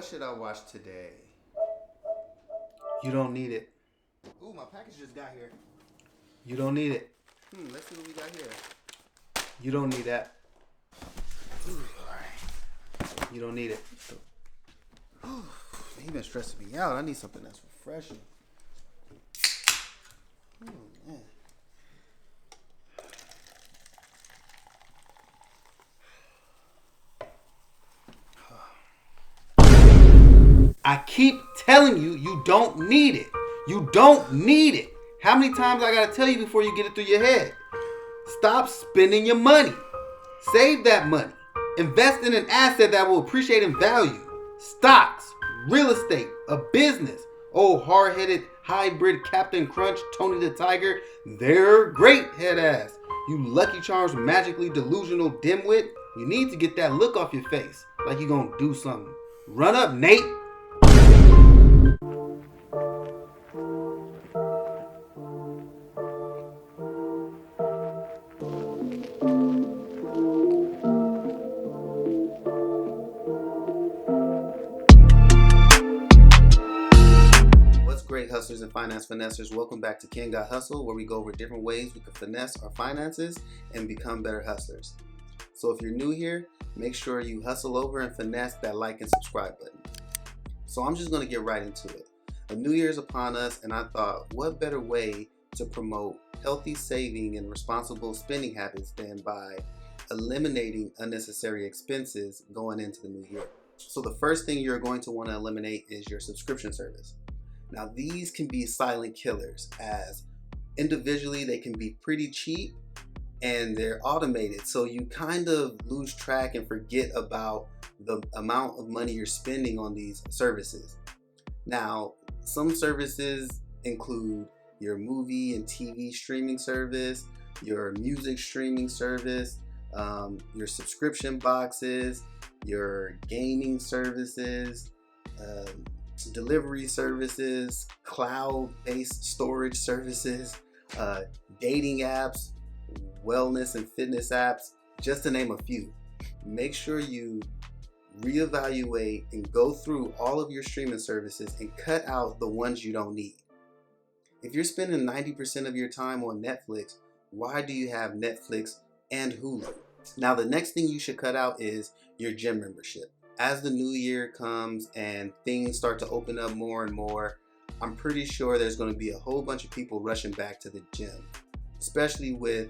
what should I watch today? You don't need it. Ooh, my package just got here. You don't need it. Let's see what we got here. You don't need that. Ooh, alright. You don't need it. He been stressing me out. I need something that's refreshing. Oh, man. I keep telling you, you don't need it. You don't need it. How many times I gotta tell you before you get it through your head? Stop spending your money. Save that money. Invest in an asset that will appreciate in value. Stocks, real estate, a business. Oh, hard-headed hybrid Captain Crunch, Tony the Tiger. They're great, head ass. You Lucky Charms magically delusional dimwit. You need to get that look off your face. Like you gonna do something. Run up, Nate. Great hustlers and finance finessers, welcome back to KennGotHustle, where we go over different ways we can finesse our finances and become better hustlers. So if you're new here, make sure you hustle over and finesse that like and subscribe button. So I'm just going to get right into it. A new year's upon us, and I thought, what better way to promote healthy saving and responsible spending habits than by eliminating unnecessary expenses going into the new year. So the first thing you're going to want to eliminate is your subscription service. Now, these can be silent killers, as individually they can be pretty cheap and they're automated. So you kind of lose track and forget about the amount of money you're spending on these services. Now, some services include your movie and TV streaming service, your music streaming service, your subscription boxes, your gaming services, delivery services, cloud-based storage services, dating apps, wellness and fitness apps, just to name a few. Make sure you reevaluate and go through all of your streaming services and cut out the ones you don't need. If you're spending 90% of your time on Netflix, why do you have Netflix and Hulu? Now, the next thing you should cut out is your gym membership. As the new year comes and things start to open up more and more, I'm pretty sure there's going to be a whole bunch of people rushing back to the gym, especially with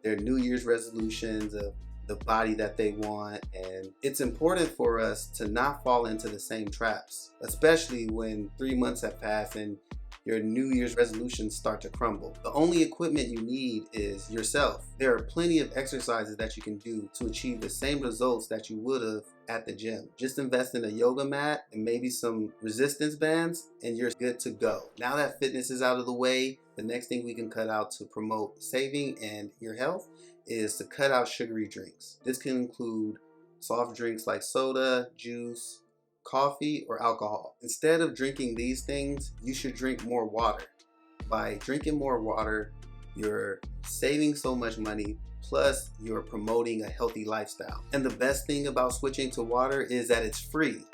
their New Year's resolutions of the body that they want. And it's important for us to not fall into the same traps, especially when 3 months have passed and your New Year's resolutions start to crumble. The only equipment you need is yourself. There are plenty of exercises that you can do to achieve the same results that you would have at the gym. Just invest in a yoga mat and maybe some resistance bands and you're good to go. Now that fitness is out of the way, the next thing we can cut out to promote saving and your health is to cut out sugary drinks. This can include soft drinks like soda, juice, coffee, or alcohol. Instead of drinking these things, you should drink more water. By drinking more water, you're saving so much money, plus you're promoting a healthy lifestyle. And the best thing about switching to water is that it's free.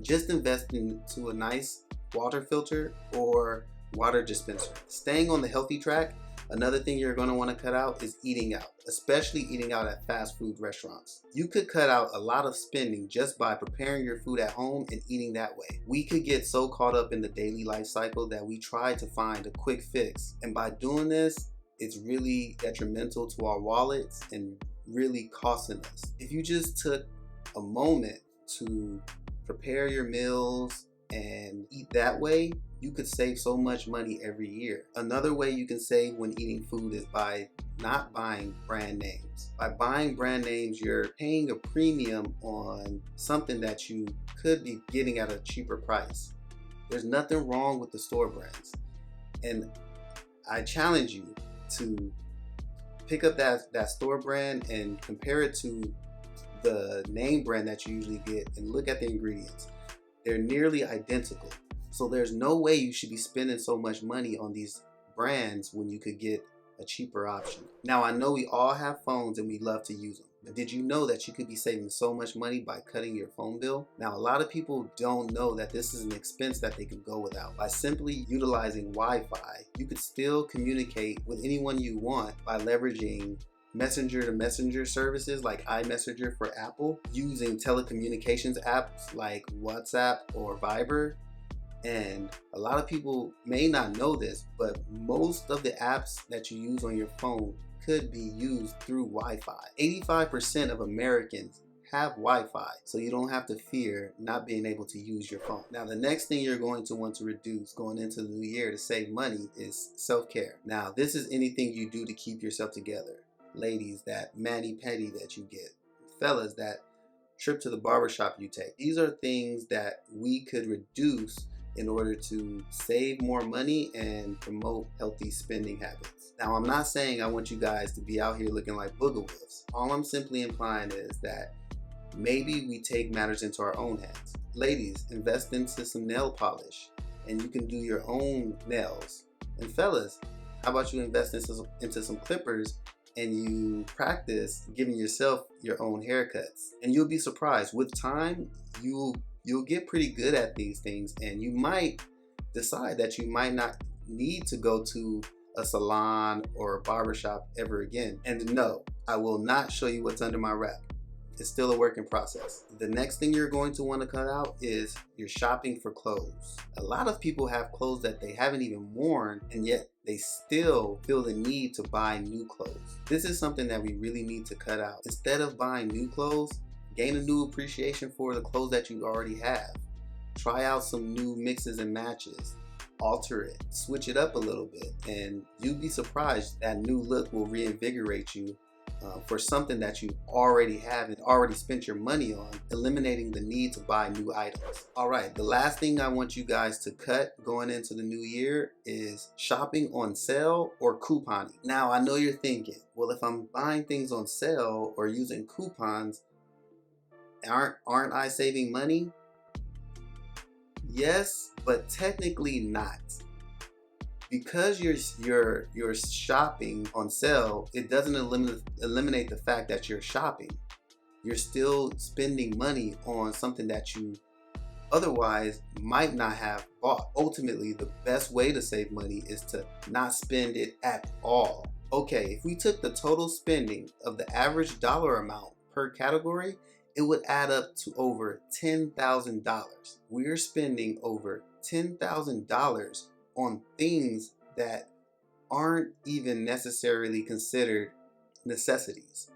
Just invest into a nice water filter or water dispenser. Staying on the healthy track, another thing you're going to want to cut out is eating out, especially eating out at fast food restaurants. You could cut out a lot of spending just by preparing your food at home and eating that way. We could get so caught up in the daily life cycle that we try to find a quick fix. And by doing this, it's really detrimental to our wallets and really costing us. If you just took a moment to prepare your meals and eat that way, you could save so much money every year. Another way you can save when eating food is by not buying brand names. By buying brand names, you're paying a premium on something that you could be getting at a cheaper price. There's nothing wrong with the store brands. And I challenge you to pick up that store brand and compare it to the name brand that you usually get and look at the ingredients. They're nearly identical. So there's no way you should be spending so much money on these brands when you could get a cheaper option. Now, I know we all have phones and we love to use them, But did you know that you could be saving so much money by cutting your phone bill? Now, a lot of people don't know that this is an expense that they could go without. By simply utilizing Wi-Fi, you could still communicate with anyone you want by leveraging messenger to messenger services like iMessenger for Apple, using telecommunications apps like WhatsApp or Viber. And a lot of people may not know this, but most of the apps that you use on your phone could be used through Wi-Fi. 85% of Americans have Wi-Fi, so you don't have to fear not being able to use your phone. Now, the next thing you're going to want to reduce going into the new year to save money is self-care. Now, this is anything you do to keep yourself together. Ladies, that mani-pedi that you get. Fellas, that trip to the barbershop you take. These are things that we could reduce in order to save more money and promote healthy spending habits. Now, I'm not saying I want you guys to be out here looking like booger wolves. All I'm simply implying is that maybe we take matters into our own hands. Ladies, invest into some nail polish and you can do your own nails. And fellas, how about you invest into some clippers and you practice giving yourself your own haircuts? And you'll be surprised. With time, you'll get pretty good at these things, and you might decide that you might not need to go to a salon or a barbershop ever again. And no, I will not show you what's under my wrap. It's still a work in process. The next thing you're going to want to cut out is your shopping for clothes. A lot of people have clothes that they haven't even worn, and yet they still feel the need to buy new clothes. This is something that we really need to cut out. Instead of buying new clothes, gain a new appreciation for the clothes that you already have. Try out some new mixes and matches. Alter it, switch it up a little bit, and you'd be surprised that new look will reinvigorate you for something that you already have and already spent your money on, eliminating the need to buy new items. All right, the last thing I want you guys to cut going into the new year is shopping on sale or couponing. Now, I know you're thinking, well, if I'm buying things on sale or using coupons, aren't I saving money? Yes, but technically not. Because you're shopping on sale, it doesn't eliminate the fact that you're shopping. You're still spending money on something that you otherwise might not have bought. Ultimately, the best way to save money is to not spend it at all. Okay, if we took the total spending of the average dollar amount per category, it would add up to over $10,000. We're spending over $10,000 on things that aren't even necessarily considered necessities.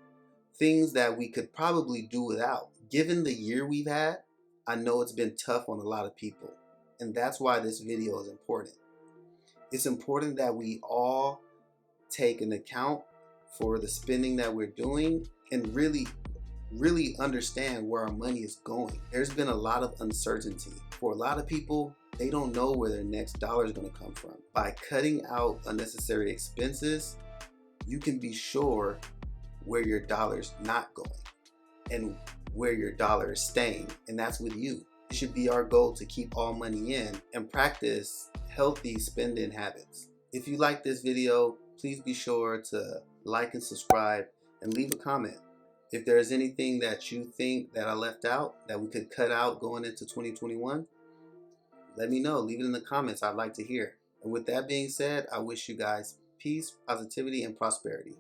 Things that we could probably do without. Given the year we've had, I know it's been tough on a lot of people. And that's why this video is important. It's important that we all take an account for the spending that we're doing and really understand where our money is going. There's been a lot of uncertainty. For a lot of people, they don't know where their next dollar is going to come from. By cutting out unnecessary expenses, you can be sure where your dollar's not going and where your dollar is staying, and that's with you. It should be our goal to keep all money in and practice healthy spending habits. If you like this video, please be sure to like and subscribe and leave a comment. If there's anything that you think that I left out that we could cut out going into 2021, let me know. Leave it in the comments. I'd like to hear. And with that being said, I wish you guys peace, positivity, and prosperity.